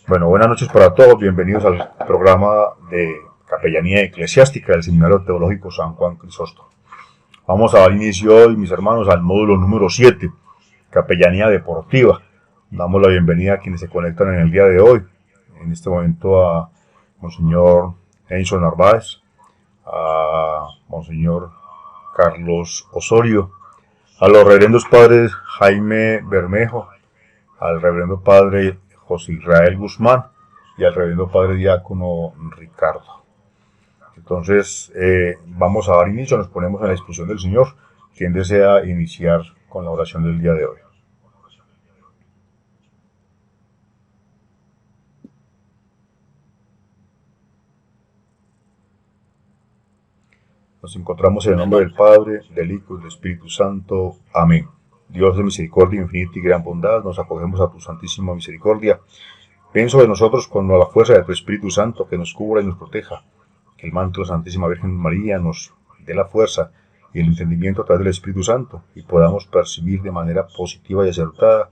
Bueno, buenas noches para todos, bienvenidos al programa de Capellanía Eclesiástica del Seminario Teológico San Juan Crisóstomo. Vamos a dar inicio hoy, mis hermanos, al módulo número 7, Capellanía Deportiva. Damos la bienvenida a quienes se conectan en el día de hoy, en este momento a Monseñor Enzo Narváez, a Monseñor Carlos Osorio, a los reverendos padres Jaime Bermejo, al reverendo padre José Israel Guzmán y al reverendo padre diácono Ricardo. Entonces, vamos a dar inicio, nos ponemos a la disposición del Señor, quien desea iniciar con la oración del día de hoy. Nos encontramos en el nombre del Padre, del Hijo y del Espíritu Santo. Amén. Dios de misericordia infinita y gran bondad, nos acogemos a tu santísima misericordia. Ven sobre nosotros con la fuerza de tu Espíritu Santo, que nos cubra y nos proteja. Que el manto de la Santísima Virgen María nos dé la fuerza y el entendimiento a través del Espíritu Santo, y podamos percibir de manera positiva y acertada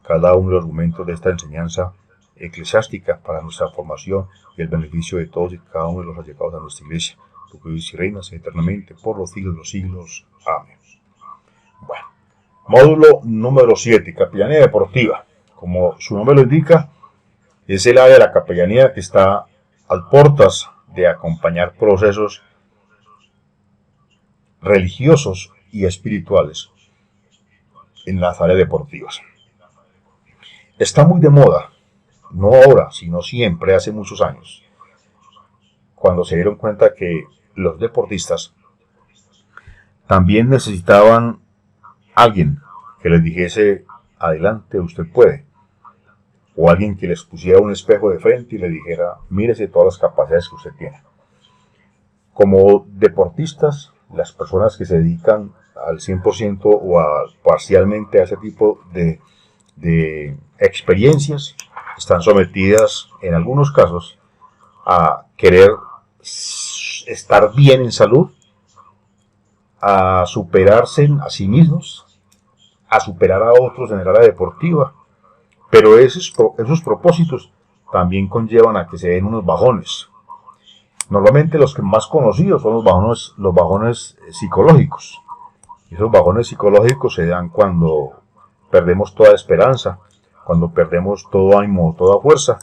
cada uno de los argumentos de esta enseñanza eclesiástica para nuestra formación y el beneficio de todos y cada uno de los allegados a nuestra iglesia. Tú que vives y reinas eternamente por los siglos de los siglos. Amén. Bueno, módulo número 7, Capellanía Deportiva. Como su nombre lo indica, es el área de la capellanía que está a puertas de acompañar procesos religiosos y espirituales en las áreas deportivas. Está muy de moda, no ahora, sino siempre, hace muchos años, cuando se dieron cuenta que los deportistas también necesitaban alguien que les dijese: adelante, usted puede, o alguien que les pusiera un espejo de frente y le dijera: mírese todas las capacidades que usted tiene. Como deportistas, las personas que se dedican al 100% o parcialmente a ese tipo de experiencias están sometidas en algunos casos a querer estar bien en salud, a superarse a sí mismos, a superar a otros en el área deportiva, pero esos propósitos también conllevan a que se den unos bajones. Normalmente los que más conocidos son los bajones psicológicos. Esos bajones psicológicos se dan cuando perdemos toda esperanza, cuando perdemos todo ánimo, toda fuerza,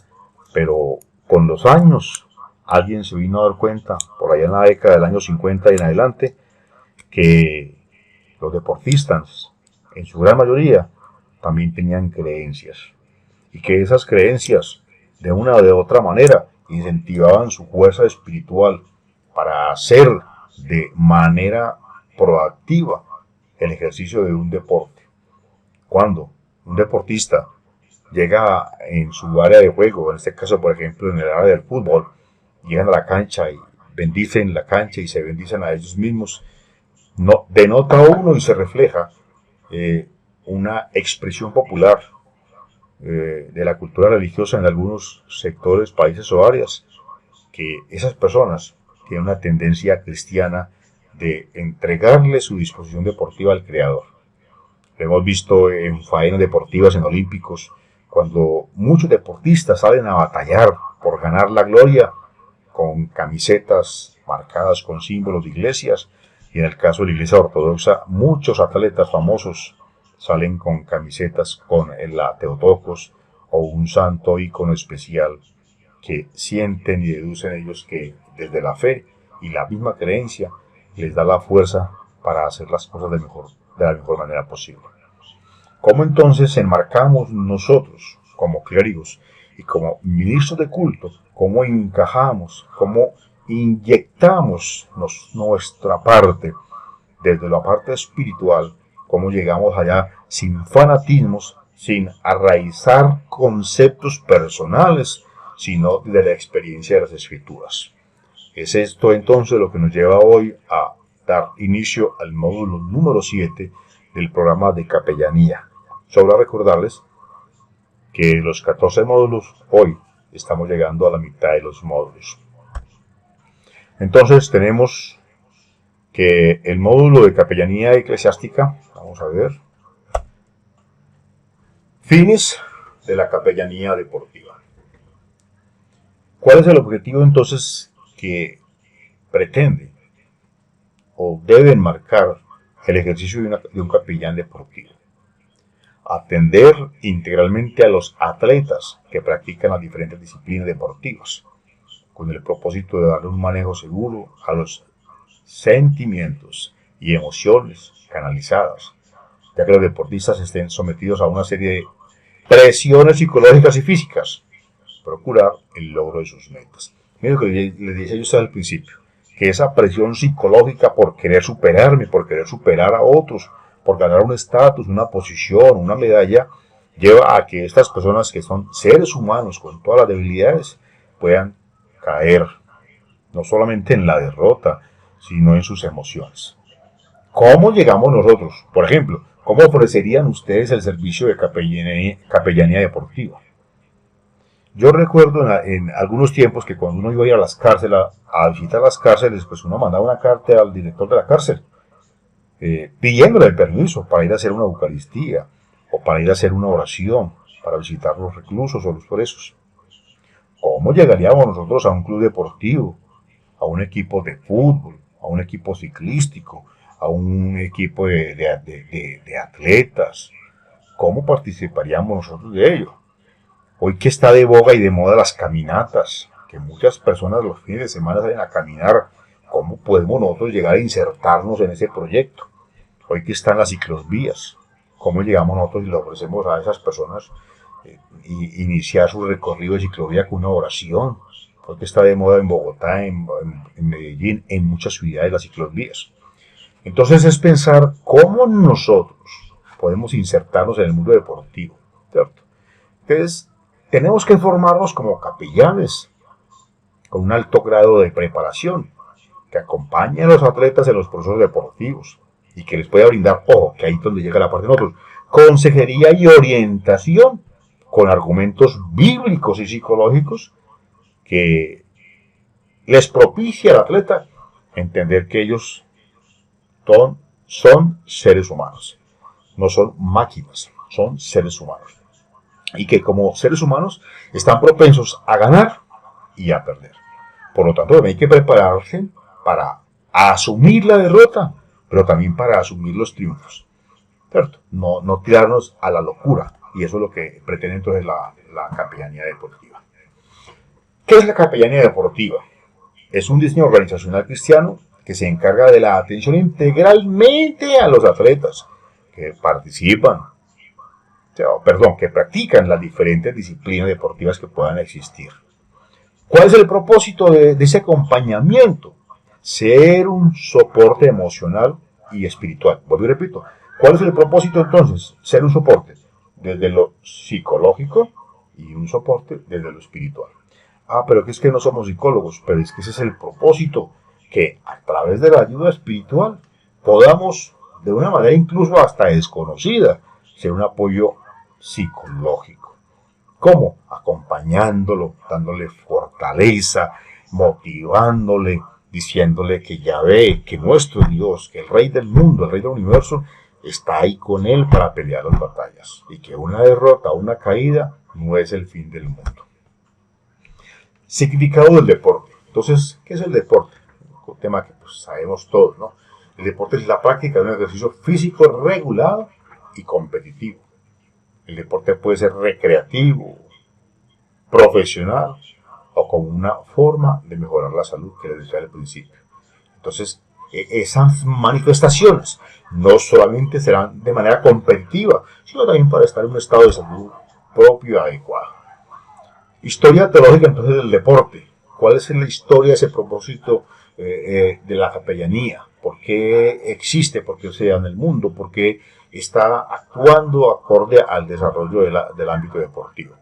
pero con los años alguien se vino a dar cuenta, por allá en la década del año 50 y en adelante, que los deportistas, en su gran mayoría, también tenían creencias, y que esas creencias, de una o de otra manera, incentivaban su fuerza espiritual para hacer de manera proactiva el ejercicio de un deporte. Cuando un deportista llega en su área de juego, en este caso por ejemplo en el área del fútbol, llegan a la cancha y bendicen la cancha y se bendicen a ellos mismos, no, denota uno y se refleja una expresión popular de la cultura religiosa en algunos sectores, países o áreas, que esas personas tienen una tendencia cristiana de entregarle su disposición deportiva al Creador. Lo hemos visto en faenas deportivas, en olímpicos, cuando muchos deportistas salen a batallar por ganar la gloria con camisetas marcadas con símbolos de iglesias, y en el caso de la iglesia ortodoxa, muchos atletas famosos salen con camisetas con la Teotocos o un santo ícono especial que sienten y deducen ellos que desde la fe y la misma creencia les da la fuerza para hacer las cosas de la mejor manera posible. ¿Cómo entonces enmarcamos nosotros como clérigos y como ministros de culto? ¿Cómo encajamos? ¿Cómo inyectamos nuestra parte desde la parte espiritual? ¿Cómo llegamos allá sin fanatismos, sin arraizar conceptos personales, sino de la experiencia de las Escrituras? Es esto entonces lo que nos lleva hoy a dar inicio al módulo número 7 del programa de capellanía. Solo recordarles que los 14 módulos, hoy estamos llegando a la mitad de los módulos. Entonces tenemos que el módulo de capellanía eclesiástica, vamos a ver, fines de la capellanía deportiva. ¿Cuál es el objetivo entonces que pretende o deben marcar el ejercicio de un capellán deportivo? Atender integralmente a los atletas que practican las diferentes disciplinas deportivas, con el propósito de darle un manejo seguro a los sentimientos y emociones canalizadas, ya que los deportistas estén sometidos a una serie de presiones psicológicas y físicas, procurar el logro de sus metas. Mira lo que les decía yo al principio, que esa presión psicológica por querer superarme, por querer superar a otros, por ganar un estatus, una posición, una medalla, lleva a que estas personas que son seres humanos con todas las debilidades puedan caer no solamente en la derrota, sino en sus emociones. ¿Cómo llegamos nosotros? Por ejemplo, ¿cómo ofrecerían ustedes el servicio de capellanía deportiva? Yo recuerdo en algunos tiempos que cuando uno iba a ir a las cárceles, a visitar las cárceles, pues uno mandaba una carta al director de la cárcel, pidiéndole el permiso para ir a hacer una eucaristía o para ir a hacer una oración, para visitar los reclusos o los presos. ¿Cómo llegaríamos nosotros a un club deportivo, a un equipo de fútbol, a un equipo ciclístico, a un equipo de atletas? ¿Cómo participaríamos nosotros de ello? Hoy que está de boga y de moda las caminatas, que muchas personas los fines de semana salen a caminar, ¿cómo podemos nosotros llegar a insertarnos en ese proyecto? Hoy que están las ciclovías, ¿cómo llegamos nosotros y le ofrecemos a esas personas iniciar su recorrido de ciclovía con una oración? Hoy que está de moda en Bogotá, en Medellín, en muchas ciudades las ciclovías. Entonces es pensar cómo nosotros podemos insertarnos en el mundo deportivo, ¿cierto? Entonces tenemos que formarnos como capellanes, con un alto grado de preparación, que acompañe a los atletas en los procesos deportivos y que les pueda brindar, ojo, que ahí es donde llega la parte de nosotros, consejería y orientación con argumentos bíblicos y psicológicos que les propicia al atleta entender que ellos son seres humanos, no son máquinas, son seres humanos. Y que como seres humanos están propensos a ganar y a perder. Por lo tanto, hay que prepararse para asumir la derrota, pero también para asumir los triunfos, ¿cierto? No tirarnos a la locura. Y eso es lo que pretende entonces la capellanía deportiva. ¿Qué es la capellanía deportiva? Es un diseño organizacional cristiano que se encarga de la atención integralmente a los atletas que participan, que practican las diferentes disciplinas deportivas que puedan existir. ¿Cuál es el propósito de ese acompañamiento? Ser un soporte emocional y espiritual. Vuelvo y repito, ¿cuál es el propósito entonces? Ser un soporte desde lo psicológico y un soporte desde lo espiritual. Pero que es que no somos psicólogos, pero es que ese es el propósito, que a través de la ayuda espiritual podamos, de una manera incluso hasta desconocida, ser un apoyo psicológico. ¿Cómo? Acompañándolo, dándole fortaleza, motivándole, diciéndole que ya ve que nuestro Dios, que el Rey del mundo, el Rey del universo, está ahí con él para pelear las batallas. Y que una derrota, una caída, no es el fin del mundo. Significado del deporte. Entonces, ¿qué es el deporte? Un tema que pues, sabemos todos, ¿no? El deporte es la práctica de un ejercicio físico regulado y competitivo. El deporte puede ser recreativo, profesional o como una forma de mejorar la salud que les decía al principio. Entonces, esas manifestaciones no solamente serán de manera competitiva, sino también para estar en un estado de salud propio y adecuado. Historia teológica entonces del deporte. ¿Cuál es la historia, ese propósito de la capellanía? ¿Por qué existe? ¿Por qué se da en el mundo? ¿Por qué está actuando acorde al desarrollo del ámbito deportivo?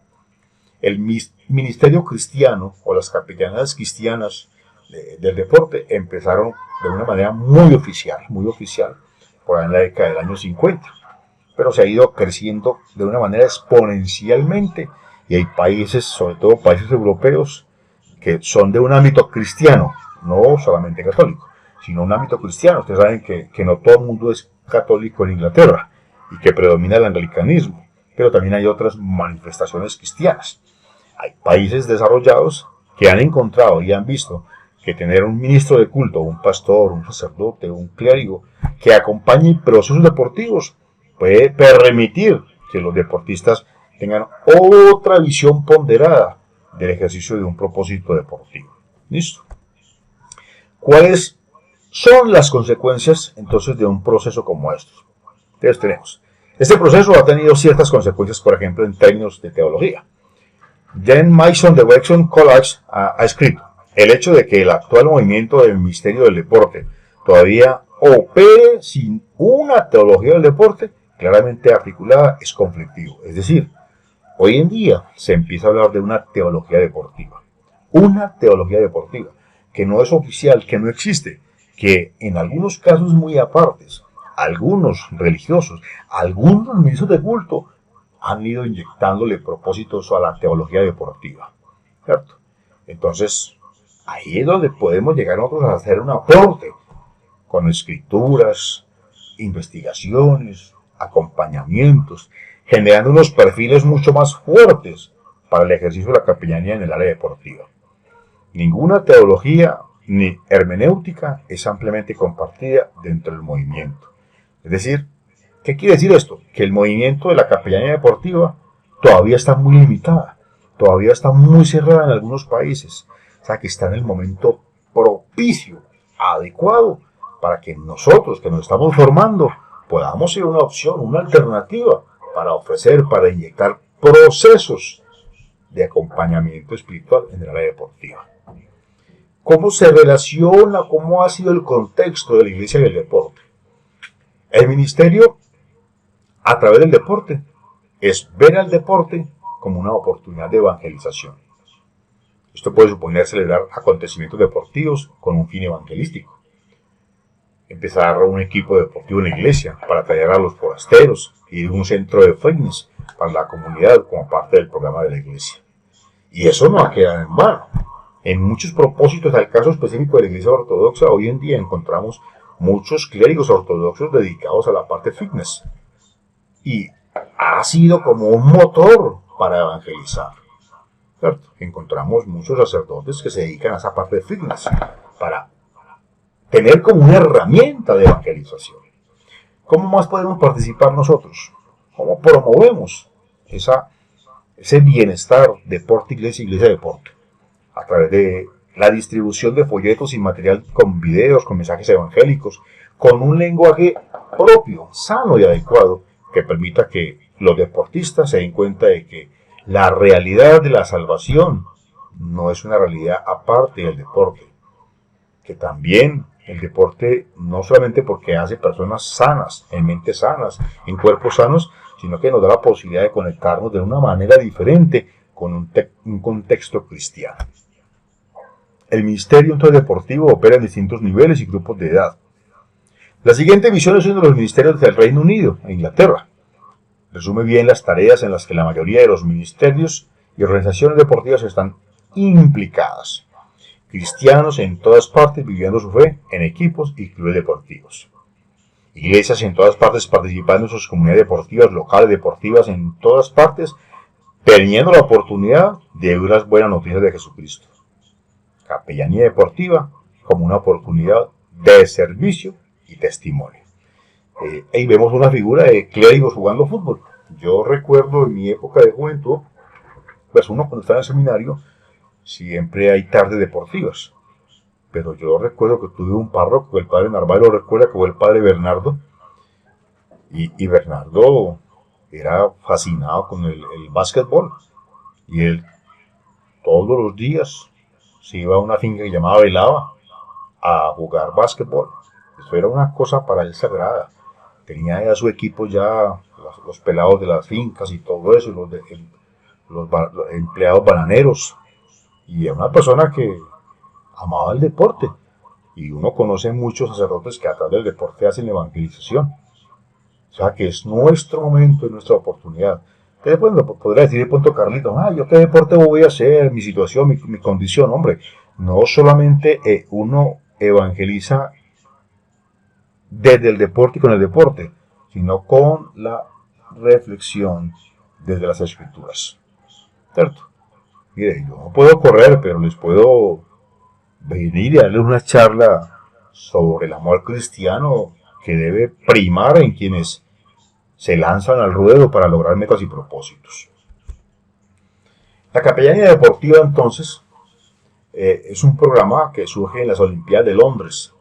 El ministerio cristiano o las capellanías cristianas del deporte empezaron de una manera muy oficial, por ahí en la década del año 50, pero se ha ido creciendo de una manera exponencialmente y hay países, sobre todo países europeos, que son de un ámbito cristiano, no solamente católico, sino un ámbito cristiano. Ustedes saben que no todo el mundo es católico en Inglaterra y que predomina el anglicanismo, pero también hay otras manifestaciones cristianas. Hay países desarrollados que han encontrado y han visto que tener un ministro de culto, un pastor, un sacerdote, un clérigo, que acompañe procesos deportivos, puede permitir que los deportistas tengan otra visión ponderada del ejercicio de un propósito deportivo. ¿Listo? ¿Cuáles son las consecuencias entonces de un proceso como estos? Entonces tenemos, este proceso ha tenido ciertas consecuencias, por ejemplo, en términos de teología. Dan Mason de Wexham College ha escrito, el hecho de que el actual movimiento del Ministerio del Deporte todavía opere sin una teología del deporte claramente articulada es conflictivo. Es decir, hoy en día se empieza a hablar de una teología deportiva. Una teología deportiva que no es oficial, que no existe, que en algunos casos muy apartes, algunos religiosos, algunos ministros de culto han ido inyectándole propósitos a la teología deportiva, ¿cierto? Entonces, ahí es donde podemos llegar nosotros a hacer un aporte con escrituras, investigaciones, acompañamientos, generando unos perfiles mucho más fuertes para el ejercicio de la capellanía en el área deportiva. Ninguna teología ni hermenéutica es ampliamente compartida dentro del movimiento. Es decir, ¿qué quiere decir esto? Que el movimiento de la capellanía deportiva todavía está muy limitada, todavía está muy cerrada en algunos países. O sea, que está en el momento propicio, adecuado, para que nosotros que nos estamos formando podamos ser una opción, una alternativa para ofrecer, para inyectar procesos de acompañamiento espiritual en el área deportiva. ¿Cómo se relaciona, cómo ha sido el contexto de la iglesia y el deporte? El ministerio, a través del deporte, es ver al deporte como una oportunidad de evangelización. Esto puede suponer celebrar acontecimientos deportivos con un fin evangelístico. Empezar un equipo deportivo en la iglesia para atraer a los forasteros y un centro de fitness para la comunidad como parte del programa de la iglesia. Y eso no ha quedado en vano. En muchos propósitos, al caso específico de la iglesia ortodoxa, hoy en día encontramos muchos clérigos ortodoxos dedicados a la parte fitness. Y ha sido como un motor para evangelizar. ¿Cierto? Encontramos muchos sacerdotes que se dedican a esa parte de fitness para tener como una herramienta de evangelización. ¿Cómo más podemos participar nosotros? ¿Cómo promovemos ese bienestar deporte, iglesia, iglesia, deporte? A través de la distribución de folletos y material con videos, con mensajes evangélicos, con un lenguaje propio, sano y adecuado, que permita que los deportistas se den cuenta de que la realidad de la salvación no es una realidad aparte del deporte, que también el deporte no solamente porque hace personas sanas, en mentes sanas, en cuerpos sanos, sino que nos da la posibilidad de conectarnos de una manera diferente con un contexto cristiano. El ministerio entonces deportivo opera en distintos niveles y grupos de edad. La siguiente misión es uno de los ministerios del Reino Unido, e Inglaterra. Resume bien las tareas en las que la mayoría de los ministerios y organizaciones deportivas están implicadas. Cristianos en todas partes viviendo su fe en equipos y clubes deportivos. Iglesias en todas partes participando en sus comunidades deportivas, locales deportivas en todas partes, teniendo la oportunidad de oír las buenas noticias de Jesucristo. Capellanía deportiva como una oportunidad de servicio y testimonio. Ahí vemos una figura de clérigos jugando fútbol. Yo recuerdo en mi época de juventud, pues uno cuando está en el seminario, siempre hay tardes deportivas. Pero yo recuerdo que tuve un párroco, el padre Narváez lo recuerda, que fue el padre Bernardo. Y Bernardo era fascinado con el básquetbol. Y él todos los días se iba a una finca que llamaba Velava a jugar básquetbol. Eso era una cosa para él sagrada. Tenía ya su equipo, ya los pelados de las fincas y todo eso, los empleados bananeros. Y era una persona que amaba el deporte. Y uno conoce muchos sacerdotes que a través del deporte hacen evangelización. O sea que es nuestro momento, es nuestra oportunidad. Entonces, bueno, podrá decir de pronto Carlito, yo qué deporte voy a hacer, mi situación, mi condición. Hombre, no solamente uno evangeliza desde el deporte y con el deporte, sino con la reflexión desde las Escrituras. ¿Cierto? Mire, yo no puedo correr, pero les puedo venir y darles una charla sobre el amor cristiano que debe primar en quienes se lanzan al ruedo para lograr metas y propósitos. La capellanía deportiva, entonces, es un programa que surge en las Olimpiadas de Londres,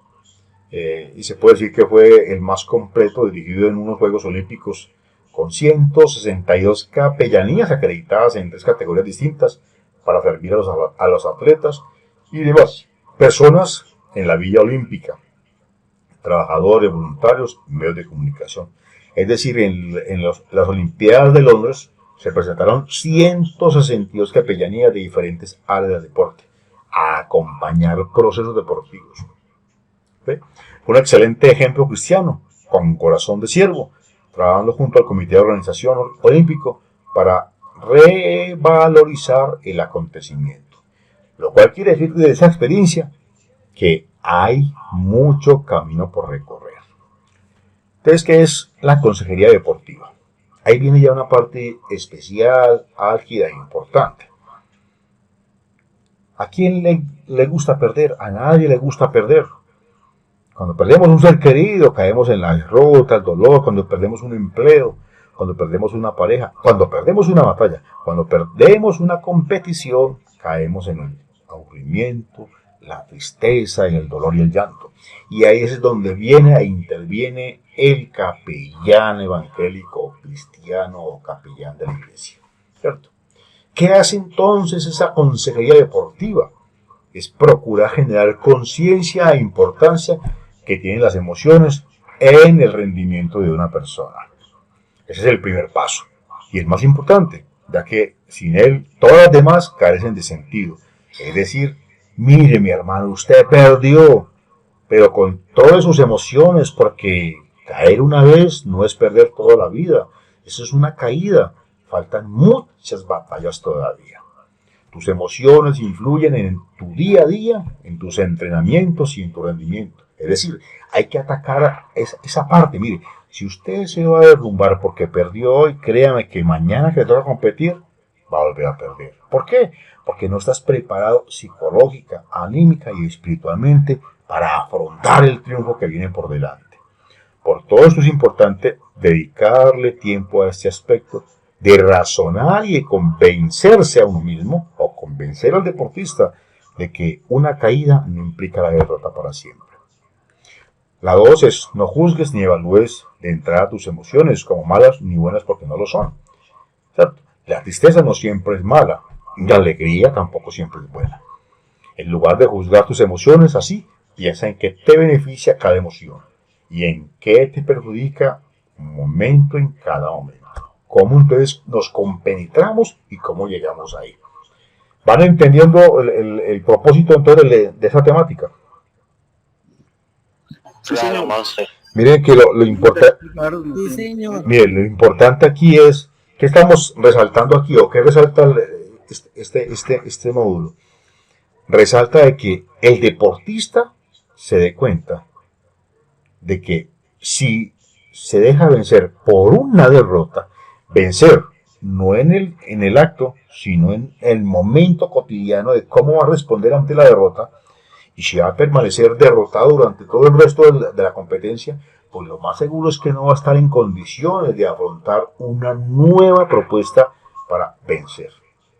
y se puede decir que fue el más completo dirigido en unos Juegos Olímpicos con 162 capellanías acreditadas en 3 categorías distintas para servir a los atletas y demás personas en la Villa Olímpica, trabajadores, voluntarios, medios de comunicación. Es decir, en las Olimpiadas de Londres se presentaron 162 capellanías de diferentes áreas del deporte a acompañar procesos deportivos. ¿Ve? Fue un excelente ejemplo cristiano, con corazón de siervo, trabajando junto al Comité de Organización Olímpico para revalorizar el acontecimiento. Lo cual quiere decir de esa experiencia que hay mucho camino por recorrer. Entonces, ¿qué es la consejería deportiva? Ahí viene ya una parte especial, álgida e importante. ¿A quién le gusta perder? A nadie le gusta perder. Cuando perdemos un ser querido, caemos en la derrota, el dolor, cuando perdemos un empleo, cuando perdemos una pareja, cuando perdemos una batalla, cuando perdemos una competición, caemos en el aburrimiento, la tristeza, en el dolor y el llanto. Y ahí es donde viene e interviene el capellán evangélico, cristiano o capellán de la iglesia, ¿cierto? ¿Qué hace entonces esa consejería deportiva? Es procurar generar conciencia e importancia que tienen las emociones en el rendimiento de una persona. Ese es el primer paso y el más importante, ya que sin él todas las demás carecen de sentido. Es decir, mire mi hermano, usted perdió, pero con todas sus emociones, porque caer una vez no es perder toda la vida, eso es una caída, faltan muchas batallas todavía. Tus emociones influyen en tu día a día, en tus entrenamientos y en tu rendimiento. Es decir, hay que atacar esa parte. Mire, si usted se va a derrumbar porque perdió hoy, créame que mañana que le toca competir, va a volver a perder. ¿Por qué? Porque no estás preparado psicológica, anímica y espiritualmente para afrontar el triunfo que viene por delante. Por todo esto es importante dedicarle tiempo a este aspecto de razonar y de convencerse a uno mismo o convencer al deportista de que una caída no implica la derrota para siempre. La 2 es no juzgues ni evalúes de entrada tus emociones como malas ni buenas porque no lo son. ¿Cierto? La tristeza no siempre es mala, la alegría tampoco siempre es buena. En lugar de juzgar tus emociones así, piensa en qué te beneficia cada emoción y en qué te perjudica un momento en cada momento. Cómo entonces nos compenetramos y cómo llegamos ahí. ¿Van entendiendo el propósito entonces de esa temática? Sí, señor. Miren que lo importante, miren, lo importante aquí es que estamos resaltando aquí, o que resalta este módulo. Resalta de que el deportista se dé cuenta de que si se deja vencer por una derrota, vencer no en el acto, sino en el momento cotidiano de cómo va a responder ante la derrota, y si va a permanecer derrotado durante todo el resto de la competencia, pues lo más seguro es que no va a estar en condiciones de afrontar una nueva propuesta para vencer,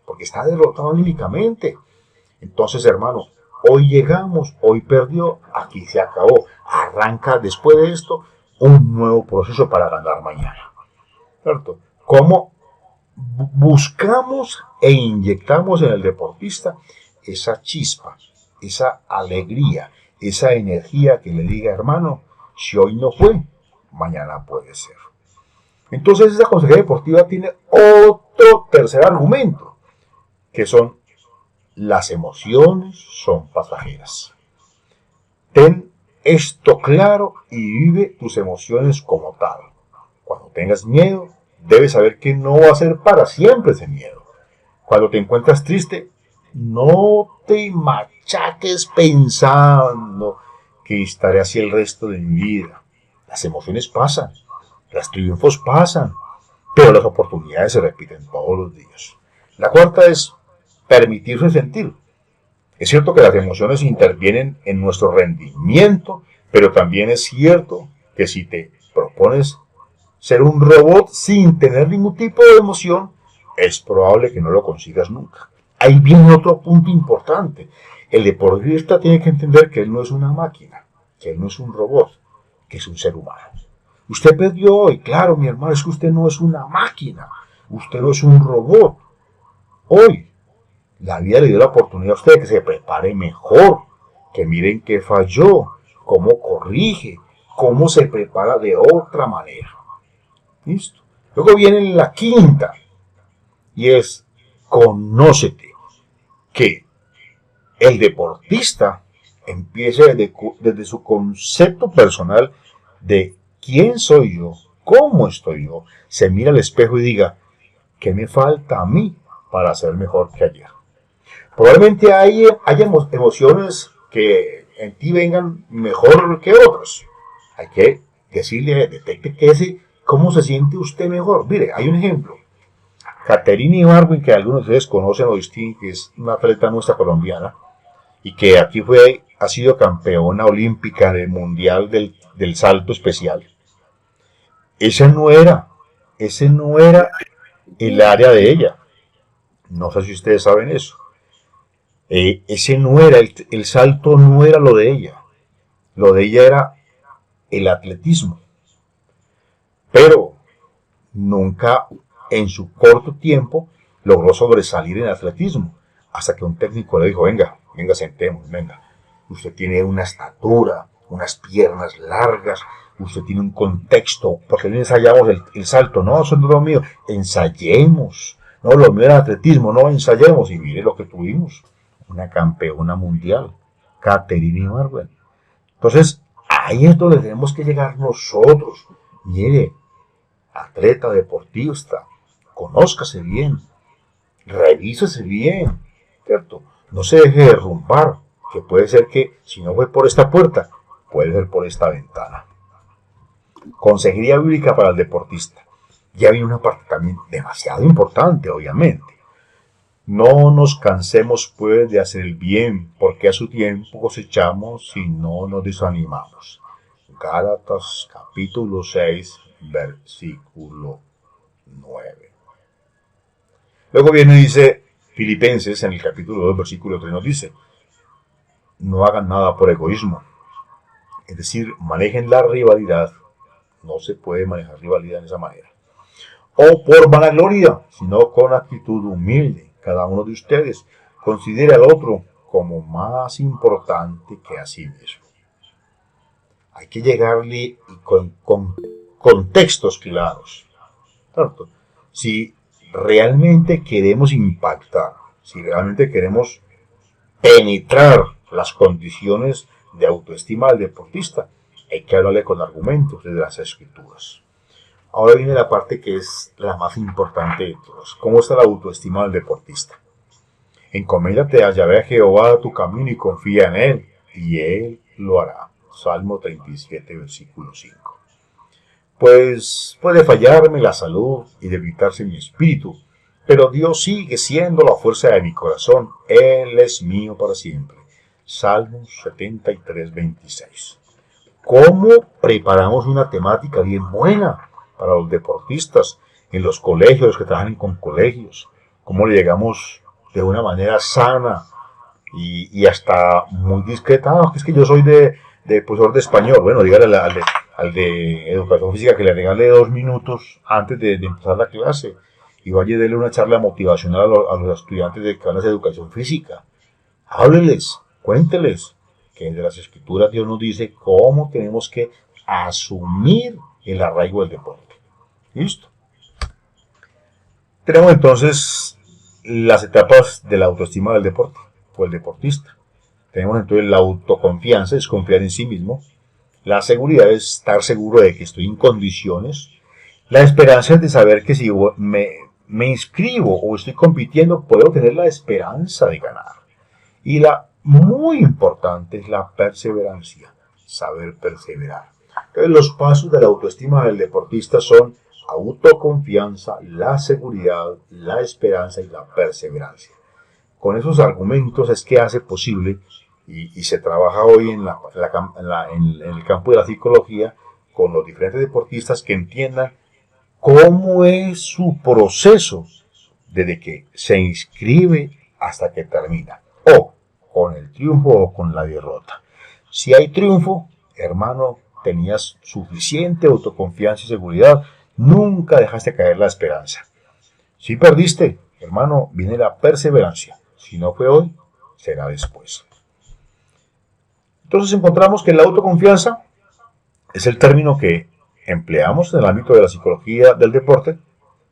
porque está derrotado anímicamente. Entonces, hermano, hoy llegamos, hoy perdió, aquí se acabó. Arranca después de esto un nuevo proceso para ganar mañana. ¿Cierto? ¿Cómo buscamos e inyectamos en el deportista esa chispa, esa alegría, esa energía que le diga, hermano, si hoy no fue, mañana puede ser? Entonces esa consejería deportiva tiene otro tercer argumento, que son las emociones son pasajeras. Ten esto claro y vive tus emociones como tal. Cuando tengas miedo, debes saber que no va a ser para siempre ese miedo. Cuando te encuentras triste, no te machaques pensando que estaré así el resto de mi vida. Las emociones pasan, los triunfos pasan, pero las oportunidades se repiten todos los días. La cuarta es permitirse sentir. Es cierto que las emociones intervienen en nuestro rendimiento, pero también es cierto que si te propones ser un robot sin tener ningún tipo de emoción, es probable que no lo consigas nunca. Ahí viene otro punto importante. El deportista tiene que entender que él no es una máquina, que él no es un robot, que es un ser humano. Usted perdió hoy, claro, mi hermano, es que usted no es una máquina, usted no es un robot. Hoy, la vida le dio la oportunidad a usted de que se prepare mejor, que miren qué falló, cómo corrige, cómo se prepara de otra manera. ¿Listo? Luego viene la quinta, y es conócete, que el deportista empiece desde su concepto personal de quién soy yo, cómo estoy yo, se mira al espejo y diga, ¿qué me falta a mí para ser mejor que ayer? Probablemente haya emociones que en ti vengan mejor que otras. Hay que decirle, detecte cómo se siente usted mejor. Mire, hay un ejemplo. Caterina Ibargüen, que algunos de ustedes conocen o distinguen, que es una atleta nuestra colombiana, y que aquí ha sido campeona olímpica del mundial del salto especial. Ese no era el área de ella. No sé si ustedes saben eso. Ese no era, el salto no era lo de ella. Lo de ella era el atletismo. Pero nunca en su corto tiempo logró sobresalir en el atletismo. Hasta que un técnico le dijo, venga, sentemos, venga. Usted tiene una estatura, unas piernas largas, usted tiene un contexto, porque no ensayamos el salto, no, eso no es lo mío, ensayemos, no, lo mío era atletismo, no, ensayemos, y mire lo que tuvimos, una campeona mundial, Caterina Ibargüen. Entonces, ahí es donde tenemos que llegar nosotros, mire, atleta, deportista, conózcase bien, revísese bien, ¿cierto? No se deje derrumbar, que puede ser que si no fue por esta puerta, puede ser por esta ventana. Consejería bíblica para el deportista. Ya viene una parte también demasiado importante, obviamente. No nos cansemos pues de hacer el bien, porque a su tiempo cosechamos si no nos desanimamos. Gálatas capítulo 6, versículo 9. Luego viene y dice, Filipenses en el capítulo 2, versículo 3 nos dice, no hagan nada por egoísmo. Es decir, manejen la rivalidad. No se puede manejar rivalidad de esa manera. O por vanagloria, sino con actitud humilde. Cada uno de ustedes considere al otro como más importante que a sí mismo. Hay que llegarle con contextos claros. ¿Cierto? Si realmente queremos impactar, si realmente queremos penetrar las condiciones de autoestima del deportista, hay que hablarle con argumentos desde las escrituras. Ahora viene la parte que es la más importante de todas. ¿Cómo está la autoestima del deportista? Encomiéndate a Yahvé, Jehová, tu camino y confía en Él, y Él lo hará. Salmo 37, versículo 5. Pues puede fallarme la salud y debilitarse mi espíritu, pero Dios sigue siendo la fuerza de mi corazón. Él es mío para siempre. Salmos 73, 26. ¿Cómo preparamos una temática bien buena para los deportistas en los colegios, los que trabajan con colegios? ¿Cómo le llegamos de una manera sana y hasta muy discreta? Ah, es que yo soy de profesor de español. Bueno, dígale al de educación física que le regale 2 minutos antes de empezar la clase y vaya a darle una charla motivacional a los estudiantes de que van a hacer educación física. Hábleles, cuénteles que desde las escrituras Dios nos dice cómo tenemos que asumir el arraigo del deporte. ¿Listo? Tenemos entonces las etapas de la autoestima del deporte o el deportista. Tenemos entonces la autoconfianza, es confiar en sí mismo. La seguridad es estar seguro de que estoy en condiciones. La esperanza es de saber que si me inscribo o estoy compitiendo, puedo tener la esperanza de ganar. Y la muy importante es la perseverancia, saber perseverar. Entonces, los pasos de la autoestima del deportista son autoconfianza, la seguridad, la esperanza y la perseverancia. con esos argumentos es que hace posible y se trabaja hoy en el campo de la psicología con los diferentes deportistas que entiendan cómo es su proceso desde que se inscribe hasta que termina, o con el triunfo o con la derrota. Si hay triunfo, hermano, tenías suficiente autoconfianza y seguridad, nunca dejaste caer la esperanza. Si perdiste, hermano, viene la perseverancia. Si no fue hoy, será después. Entonces encontramos que la autoconfianza es el término que empleamos en el ámbito de la psicología del deporte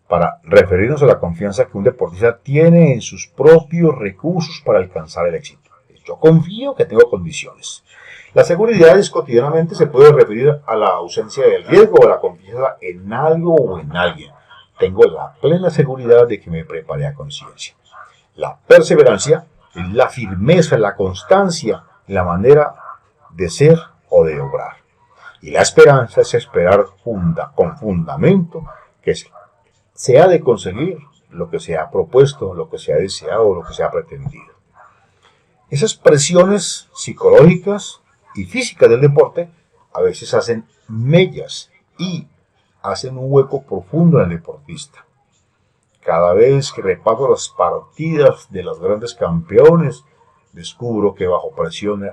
para referirnos a la confianza que un deportista tiene en sus propios recursos para alcanzar el éxito. Yo confío que tengo condiciones. La seguridad cotidianamente se puede referir a la ausencia del riesgo o la confianza en algo o en alguien. Tengo la plena seguridad de que me preparé a conciencia. La perseverancia es la firmeza, la constancia, la manera de ser o de obrar. Y la esperanza es esperar con fundamento que se ha de conseguir lo que se ha propuesto, lo que se ha deseado, lo que se ha pretendido. Esas presiones psicológicas y físicas del deporte a veces hacen mellas y hacen un hueco profundo en el deportista. Cada vez que repaso las partidas de los grandes campeones, descubro que bajo presión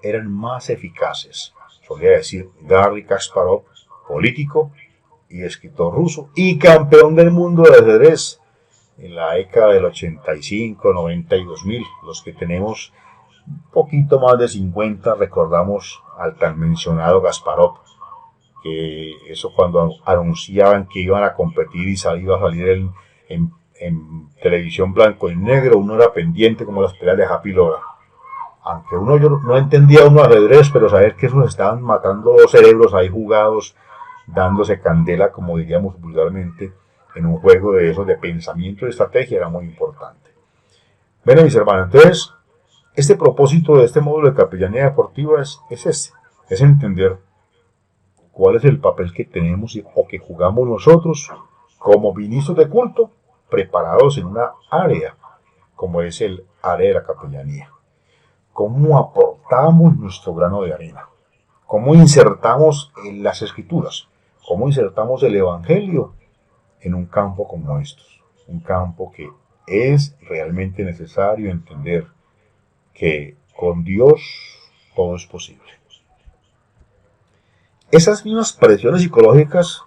eran más eficaces. Solía decir Garry Kasparov, político y escritor ruso y campeón del mundo de ajedrez en la década del 85, 90 y 2000. Los que tenemos un poquito más de 50 recordamos al tan mencionado Kasparov, que eso cuando anunciaban que iban a competir y iba a salir en televisión blanco y negro, uno era pendiente como las peleas de Happy Lora. Aunque yo no entendía uno ajedrez, pero saber que esos estaban matando dos cerebros ahí jugados, dándose candela, como diríamos vulgarmente, en un juego de esos de pensamiento y estrategia era muy importante. Bueno, mis hermanos, entonces, este propósito de este módulo de capellanía deportiva es entender cuál es el papel que tenemos o que jugamos nosotros como ministros de culto preparados en una área como es el área de la capellanía. Cómo aportamos nuestro grano de arena, cómo insertamos en las escrituras, cómo insertamos el evangelio en un campo como estos, un campo que es realmente necesario entender que con Dios todo es posible. Esas mismas presiones psicológicas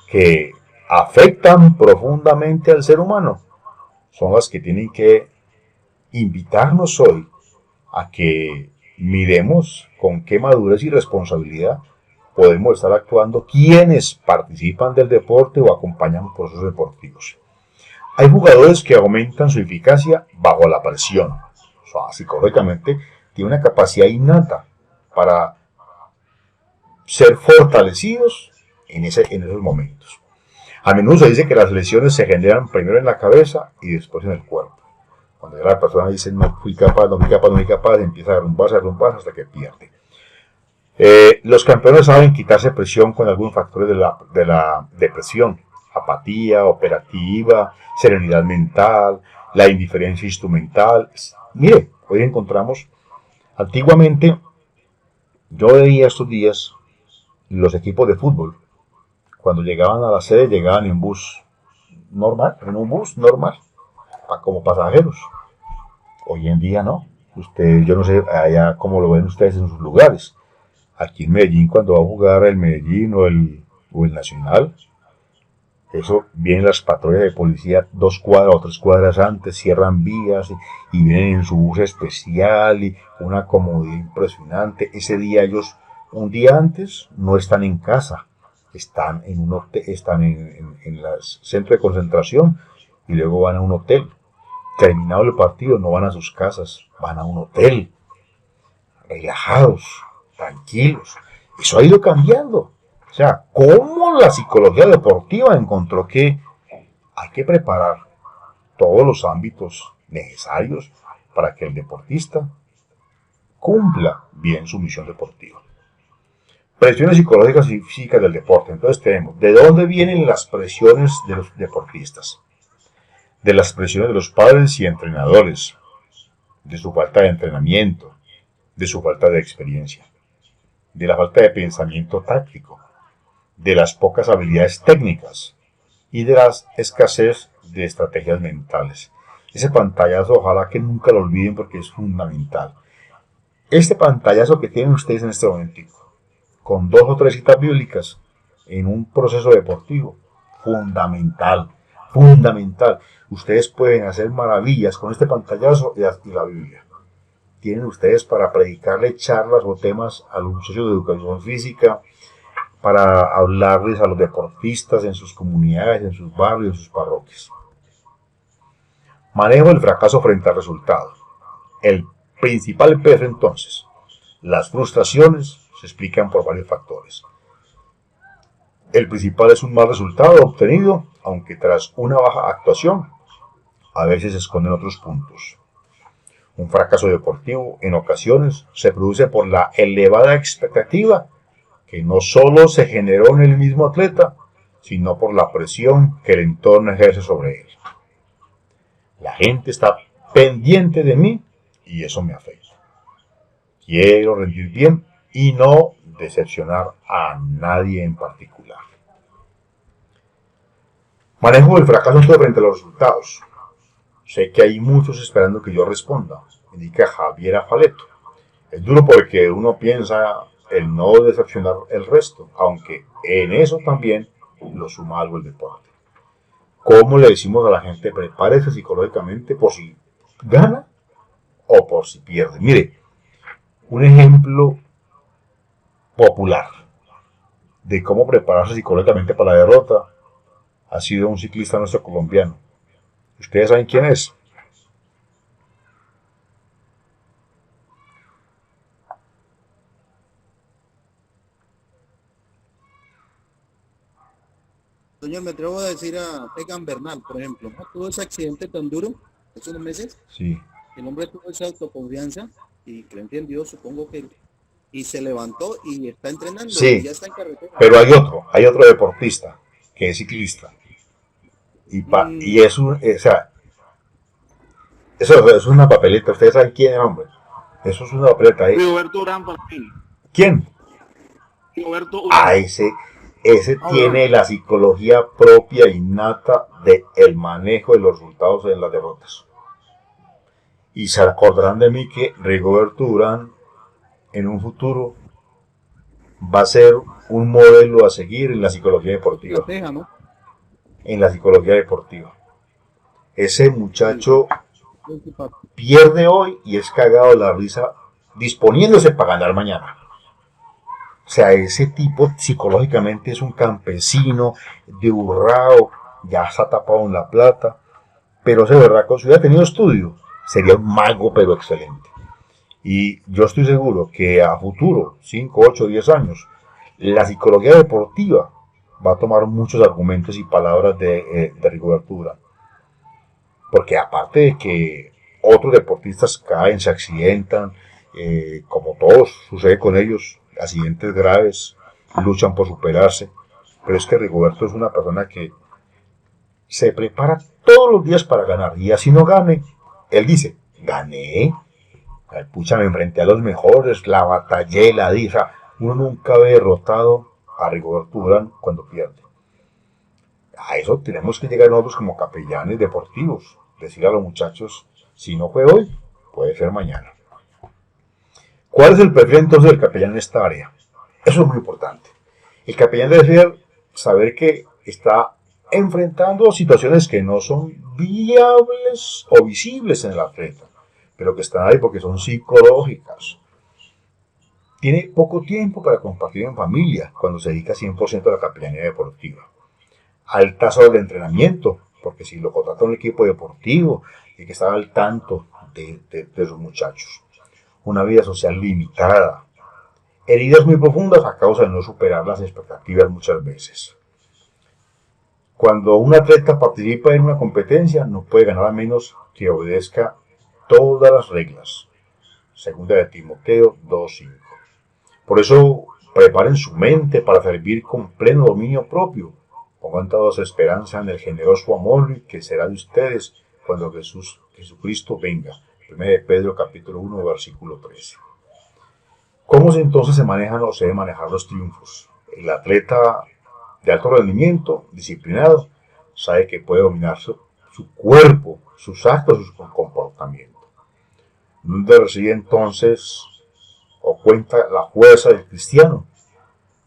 que afectan profundamente al ser humano son las que tienen que invitarnos hoy a que miremos con qué madurez y responsabilidad podemos estar actuando quienes participan del deporte o acompañan procesos deportivos. Hay jugadores que aumentan su eficacia bajo la presión. O sea, psicológicamente tiene una capacidad innata para ser fortalecidos en esos momentos. A menudo se dice que las lesiones se generan primero en la cabeza y después en el cuerpo. Cuando ya la persona dice no fui capaz, empieza a derrumbarse hasta que pierde. Los campeones saben quitarse presión con algunos factores de la depresión: apatía operativa, serenidad mental, la indiferencia instrumental. Mire, hoy encontramos, antiguamente, yo veía estos días los equipos de fútbol, cuando llegaban a la sede, llegaban en un bus normal, como pasajeros. Hoy en día no. Yo no sé allá cómo lo ven ustedes en sus lugares. Aquí en Medellín, cuando va a jugar el Medellín o el Nacional, eso vienen las patrullas de policía 2 cuadras o 3 cuadras antes, cierran vías y vienen en su bus especial y una comodidad impresionante. Ese día ellos, un día antes, no están en casa, están en un hotel, están en el centro de concentración y luego van a un hotel. Terminado el partido, no van a sus casas, van a un hotel, relajados, tranquilos. Eso ha ido cambiando. O sea, cómo la psicología deportiva encontró que hay que preparar todos los ámbitos necesarios para que el deportista cumpla bien su misión deportiva. Presiones psicológicas y físicas del deporte. Entonces tenemos, ¿de dónde vienen las presiones de los deportistas? De las presiones de los padres y entrenadores, de su falta de entrenamiento, de su falta de experiencia, de la falta de pensamiento táctico, de las pocas habilidades técnicas y de la escasez de estrategias mentales. Ese pantallazo ojalá que nunca lo olviden porque es fundamental. Este pantallazo que tienen ustedes en este momento, con 2 o 3 citas bíblicas en un proceso deportivo, fundamental, fundamental. Ustedes pueden hacer maravillas con este pantallazo y la Biblia. Tienen ustedes para predicarle charlas o temas a los muchachos de educación física, para hablarles a los deportistas en sus comunidades, en sus barrios, en sus parroquias. Manejo del fracaso frente al resultado. El principal peso entonces, las frustraciones se explican por varios factores. El principal es un mal resultado obtenido, aunque tras una baja actuación, a veces se esconden otros puntos. Un fracaso deportivo en ocasiones se produce por la elevada expectativa que no solo se generó en el mismo atleta, sino por la presión que el entorno ejerce sobre él. La gente está pendiente de mí y eso me afecta. Quiero rendir bien y no decepcionar a nadie en particular. Manejo del fracaso frente a los resultados. Sé que hay muchos esperando que yo responda, indica Javiera Faleto. Es duro porque uno piensa el no decepcionar el resto, aunque en eso también lo suma algo el deporte. ¿Cómo le decimos a la gente prepárese psicológicamente por si gana o por si pierde? Mire, un ejemplo popular de cómo prepararse psicológicamente para la derrota ha sido un ciclista nuestro colombiano. ¿Ustedes saben quién es? Señor, me atrevo a decir a Egan Bernal, por ejemplo, ¿no? Tuvo ese accidente tan duro hace unos meses. Sí. El hombre tuvo esa autoconfianza y creo en Dios, supongo que, y se levantó y está entrenando y Sí, ya está en carretera. pero hay otro deportista que es ciclista y Mm, es un, o sea, eso es una papeleta. Ustedes saben quién es, hombre. Eso es una papeleta ahí. Rigoberto Urán para mí. ¿Quién? Rigoberto Ah, Urán. ese tiene la psicología propia innata del manejo de los resultados en las derrotas. Y se acordarán de mí que Rigoberto Urán en un futuro va a ser un modelo a seguir en la psicología la deportiva. teja, ¿no? En la psicología deportiva. Ese Sí, muchacho sí, papi. pierde hoy y es cagado de la risa disponiéndose para ganar mañana. O sea, ese tipo psicológicamente es un campesino de Urrao, ya está tapado en la plata, pero ese berraco, si hubiera tenido estudio, sería un mago pero excelente. Y yo estoy seguro que a futuro, 5, 8, 10 años, la psicología deportiva va a tomar muchos argumentos y palabras de Rigoberto Urán. Porque aparte de que otros deportistas caen, se accidentan, como todos sucede con ellos, accidentes graves, luchan por superarse, pero es que Rigoberto es una persona que se prepara todos los días para ganar y así no gane, él dice, gané, pucha, me enfrenté a los mejores, la batallé, la di, o sea, uno nunca ve derrotado a Rigoberto Urán cuando pierde. A eso tenemos que llegar nosotros como capellanes deportivos, decir a los muchachos, si no fue hoy, puede ser mañana. ¿Cuál es el perfil entonces del capellán en esta área? Eso es muy importante. El capellán debe saber que está enfrentando situaciones que no son viables o visibles en el atleta, pero que están ahí porque son psicológicas. Tiene poco tiempo para compartir en familia cuando se dedica 100% a la capellanía deportiva. Altas horas de entrenamiento, porque si lo contrata un equipo deportivo, tiene que estar al tanto de sus muchachos. Una vida social limitada. Heridas muy profundas a causa de no superar las expectativas muchas veces. Cuando un atleta participa en una competencia, no puede ganar a menos que obedezca todas las reglas. Segunda de Timoteo 2:5. Por eso, preparen su mente para servir con pleno dominio propio. Pongan toda su esperanza en el generoso amor que será de ustedes cuando Jesucristo venga. 1 de Pedro capítulo 1, versículo 13. ¿Cómo entonces se manejan o se deben manejar los triunfos? El atleta de alto rendimiento, disciplinado, sabe que puede dominar su cuerpo, sus actos, su comportamiento. ¿Dónde reside entonces o cuenta la fuerza del cristiano?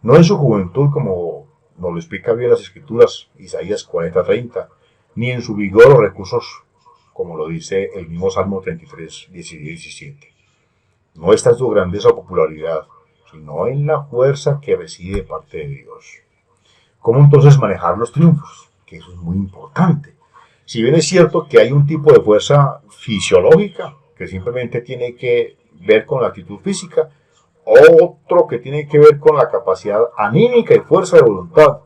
No en su juventud, como nos lo explica bien las escrituras, Isaías 40:30, ni en su vigor o recursos, como lo dice el mismo Salmo 33, 17. No está en su grandeza o popularidad, sino en la fuerza que reside de parte de Dios. ¿Cómo entonces manejar los triunfos? Que eso es muy importante. Si bien es cierto que hay un tipo de fuerza fisiológica que simplemente tiene que ver con la actitud física, otro que tiene que ver con la capacidad anímica y fuerza de voluntad.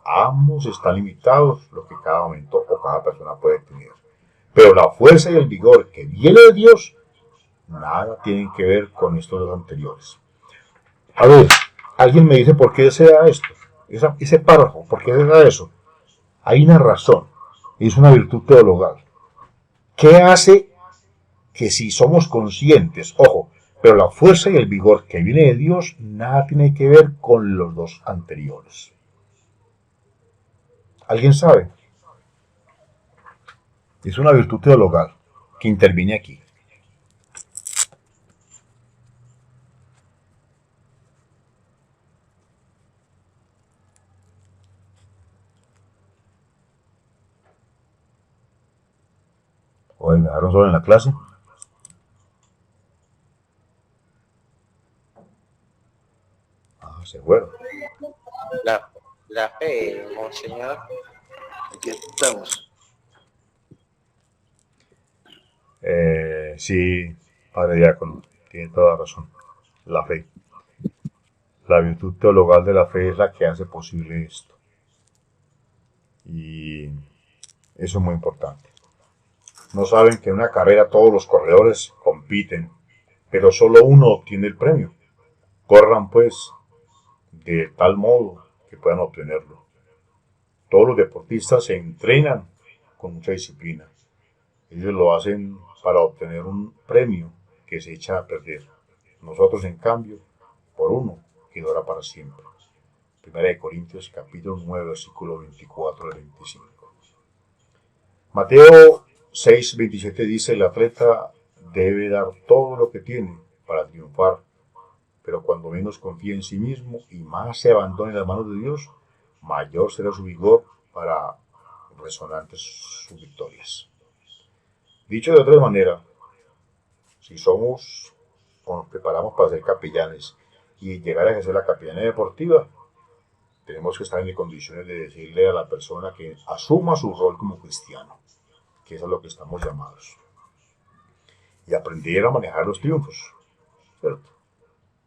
Ambos están limitados, lo que cada momento o cada persona puede tener. Pero la fuerza y el vigor que viene de Dios, nada tienen que ver con estos dos anteriores. A ver, alguien me dice por qué se da esto, ese párrafo, por qué se da eso. Hay una razón, es una virtud teologal. ¿Qué hace que si somos conscientes, ojo, pero la fuerza y el vigor que viene de Dios nada tiene que ver con los dos anteriores? ¿Alguien sabe? Es una virtud teologal que interviene aquí. Oye, me dejaron solo en la clase. Ah, se fueron. La fe, monseñor. Aquí estamos. Sí, padre diácono, tiene toda razón. La fe. La virtud teologal de la fe es la que hace posible esto. Y eso es muy importante. No saben que en una carrera todos los corredores compiten, pero solo uno obtiene el premio. Corran pues de tal modo que puedan obtenerlo. Todos los deportistas se entrenan con mucha disciplina. Ellos lo hacen para obtener un premio que se echa a perder. Nosotros, en cambio, por uno que dura para siempre. 1 de Corintios capítulo 9, versículo 24 al 25. Mateo 6:27 dice: el atleta debe dar todo lo que tiene para triunfar, pero cuando menos confíe en sí mismo y más se abandone en las manos de Dios, mayor será su vigor para resonantes sus victorias. Dicho de otra manera, si somos o nos preparamos para ser capellanes y llegar a ejercer la capellanía deportiva, tenemos que estar en condiciones de decirle a la persona que asuma su rol como cristiano, que es a lo que estamos llamados, y aprender a manejar los triunfos, ¿cierto?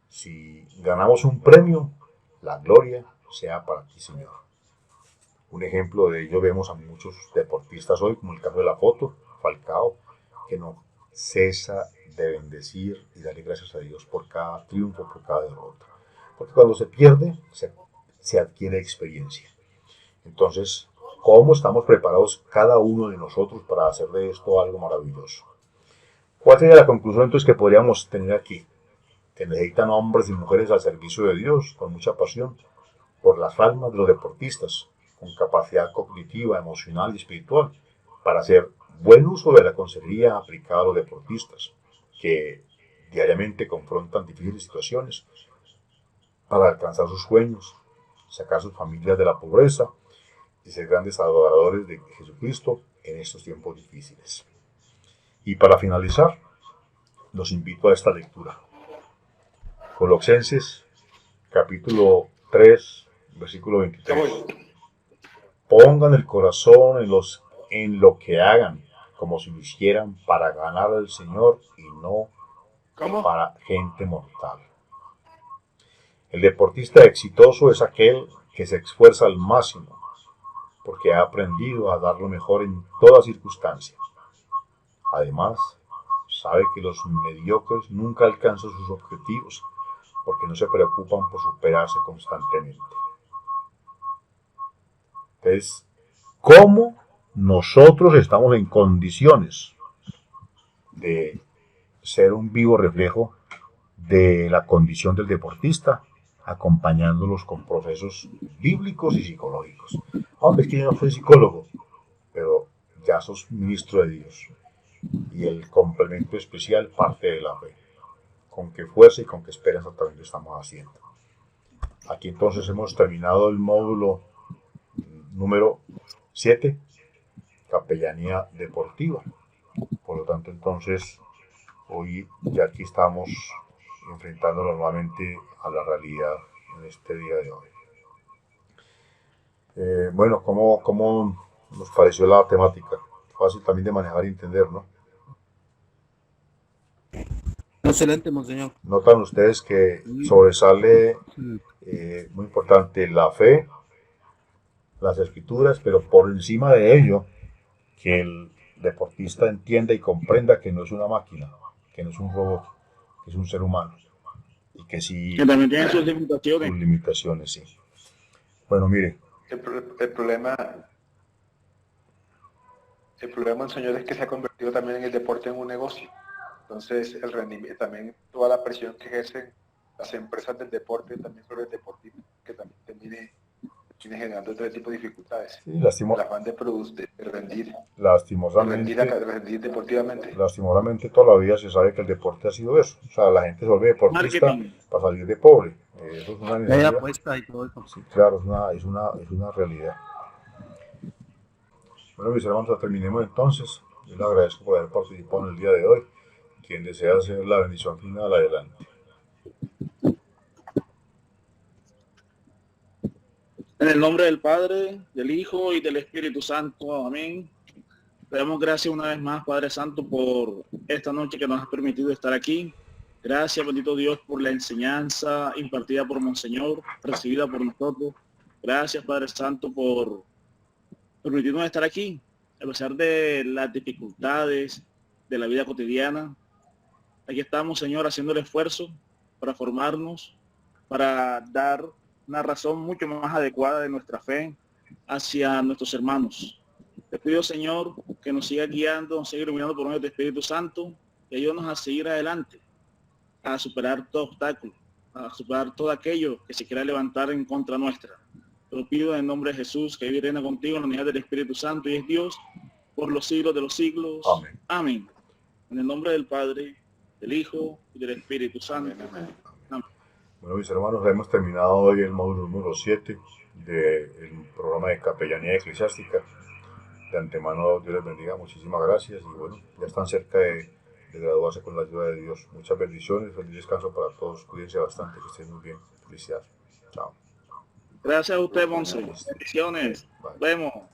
Si ganamos un premio, la gloria sea para ti, Señor. Un ejemplo de ello vemos a muchos deportistas hoy, como el caso de la foto, Falcao, que no cesa de bendecir y darle gracias a Dios por cada triunfo, por cada derrota. Porque cuando se pierde, se adquiere experiencia. Entonces, ¿cómo estamos preparados cada uno de nosotros para hacer de esto algo maravilloso? ¿Cuál sería la conclusión entonces que podríamos tener aquí? Que necesitan hombres y mujeres al servicio de Dios, con mucha pasión, por las almas de los deportistas, con capacidad cognitiva, emocional y espiritual, para hacer buen uso de la consejería aplicada a los deportistas, que diariamente confrontan difíciles situaciones para alcanzar sus sueños, sacar sus familias de la pobreza y ser grandes adoradores de Jesucristo en estos tiempos difíciles. Y para finalizar, los invito a esta lectura. Colosenses, capítulo 3, versículo 23. Pongan el corazón en lo que hagan, como si lo hicieran para ganar al Señor y no para gente mortal. El deportista exitoso es aquel que se esfuerza al máximo, porque ha aprendido a dar lo mejor en toda circunstancia. Además, sabe que los mediocres nunca alcanzan sus objetivos, porque no se preocupan por superarse constantemente. Entonces, ¿cómo nosotros estamos en condiciones de ser un vivo reflejo de la condición del deportista, acompañándolos con procesos bíblicos y psicológicos. Hombre, es que yo no soy psicólogo, pero ya sos ministro de Dios. Y el complemento especial parte de la fe. Con qué fuerza y con qué esperanza también lo estamos haciendo. Aquí entonces hemos terminado el módulo número 7, capellanía deportiva. Por lo tanto, entonces, hoy ya aquí estamos enfrentándonos nuevamente a la realidad en este día de hoy. Bueno, ¿cómo nos pareció la temática? Fácil también de manejar y entender, ¿no? Excelente, monseñor. Notan ustedes que sobresale, muy importante, la fe, las escrituras, pero por encima de ello, que el deportista entienda y comprenda que no es una máquina, que no es un robot, que es un ser humano y que sí, Que también tienen sus limitaciones. sus limitaciones, sí. Bueno, mire, El problema, señor, es que se ha convertido también en el deporte en un negocio. Entonces, el rendimiento, también toda la presión que ejercen las empresas del deporte también sobre el deportista, que también termine generando otro tipo de dificultades. sí, El afán de producir, de rendir deportivamente. lastimosamente toda la vida se sabe que el deporte ha sido eso. O sea, la gente se vuelve deportista Marketing. para salir de pobre. Eso es una Hay realidad. apuesta y todo eso. Sí, claro, es una realidad. Bueno, mis hermanos, terminemos entonces. Yo les agradezco por haber participado en el día de hoy. Quien desea hacer la bendición final, adelante. En el nombre del Padre, del Hijo y del Espíritu Santo. Amén. Le damos gracias una vez más, Padre Santo, por esta noche que nos has permitido estar aquí. Gracias, bendito Dios, por la enseñanza impartida por Monseñor, recibida por nosotros. Gracias, Padre Santo, por permitirnos estar aquí, a pesar de las dificultades de la vida cotidiana. Aquí estamos, Señor, haciendo el esfuerzo para formarnos, para dar una razón mucho más adecuada de nuestra fe hacia nuestros hermanos. Te pido, Señor, que nos siga guiando, nos siga iluminando por medio del Espíritu Santo y ayúdanos a seguir adelante, a superar todo obstáculo, a superar todo aquello que se quiera levantar en contra nuestra. Te lo pido en el nombre de Jesús, que vive y reina contigo en la unidad del Espíritu Santo y es Dios por los siglos de los siglos. Amén. Amén. En el nombre del Padre, del Hijo y del Espíritu Santo. Amén. Amén. Bueno, mis hermanos, hemos terminado hoy el módulo número 7 del programa de capellanía eclesiástica. De antemano, Dios les bendiga, muchísimas gracias y bueno, ya están cerca de graduarse con la ayuda de Dios. Muchas bendiciones, feliz descanso para todos, cuídense bastante, que estén muy bien, felicidades. Chao. Gracias a usted, Monse. Bendiciones. Bye. Nos vemos.